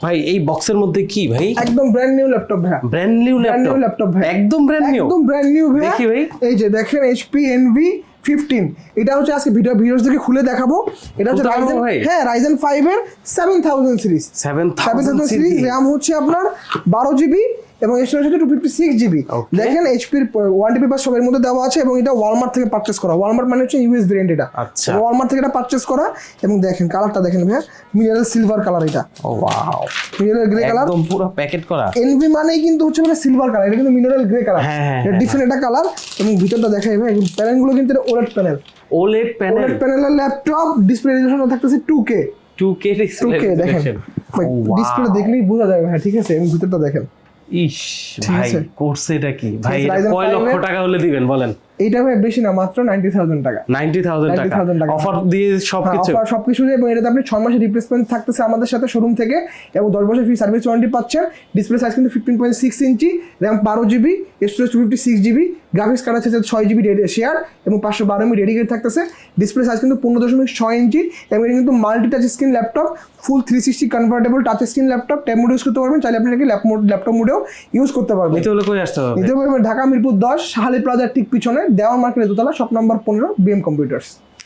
ভাই এই বক্সের মধ্যে কি ভাই? একদম ব্র্যান্ড নিউ ল্যাপটপ ভাই, ব্র্যান্ড নিউ ল্যাপটপ ভাই, একদম ব্র্যান্ড নিউ, একদম ব্র্যান্ড নিউ ভাই। দেখি ভাই, এই যে দেখেন HP Envy 15, এটা হচ্ছে আজকে ভিডিওস থেকে খুলে দেখাবো। এটা হচ্ছে Ryzen, হ্যাঁ Ryzen 5 এর 7000 সিরিজ, 7000 সিরিজ, RAM হচ্ছে আপনার 12GB এবং স্টোরেজ হচ্ছে 256GB। দেখেন এইচপির ওয়ারেন্টি পেপার সবের মধ্যে দেওয়া আছে এবং এটা ওয়ালমার্ট থেকে পারচেজ করা। ওয়ালমার্ট মানে হচ্ছে ইউএস ভেরিয়েন্ট এটা। আচ্ছা, ওয়ালমার্ট থেকে এটা পারচেজ করা এবং দেখেন কালারটা দেখেন ভাই, মিনারেল সিলভার কালার এটা। ও ওয়াও, মিনারেল গ্রে কালার, একদম পুরো প্যাকেট করা। এনভি মানেই কিন্তু হচ্ছে মানে সিলভার কালার, এটা কিন্তু মিনারেল গ্রে কালার, এটা ডিফারেন্ট একটা কালার। এবং ভিতরটা দেখাই ভাই, প্যানেলগুলো কিন্তু এটা ওলেড প্যানেল, ওলেড প্যানেলের ল্যাপটপ, ডিসপ্লে রেজোলিউশন থাকতেছে 2K দেখেন ডিসপ্লে দেখলেই বোঝা যাবে ভাই, ঠিক আছে। এবং ভিতরটা দেখেন, ইস ভাই করছে এটা কি ভাই, এটা কয় লক্ষ টাকা হলে দিবেন বলেন? এইটা ভাই বেশি না, মাত্র 90,000 টাকা, 90,000 টাকা অফার দিয়ে সবকিছু দিয়ে। এবং এটাতে আপনি 6 মাসের রিপ্লেসমেন্ট থাকতেছে আমাদের সাথে শোরুম থেকে, এবং 10 বছর ফ্রি সার্ভিস ওয়ারেন্টি পাচ্ছেন। ডিসপ্লে সাইজ কিন্তু 15.6 ইঞ্চি, RAM 12GB, storage 256GB, graphics card আছে 6GB শেয়ার এবং 512MB ডেডিকেট থাকতেছে। ডিসপ্লে সাইজ কিন্তু 15.6 ইঞ্চি এবং এটা কিন্তু মাল্টি টাচ স্ক্রিন ল্যাপটপ, ফুল 360 convertible touch screen laptop, tab mode use করতে পারবেন, চাইলে আপনি এটাকে ল্যাপটপ মোডেও ইউজ করতে পারবেন। নিতে হলে কই আসতে হবে? নিতে পারবেন ঢাকা মিরপুর 10 শাহালি প্লাজার ঠিক পিছনে, দেওয়ান মার্কেটের দোতলা, শপ নাম্বার 15, BM কম্পিউটার্স।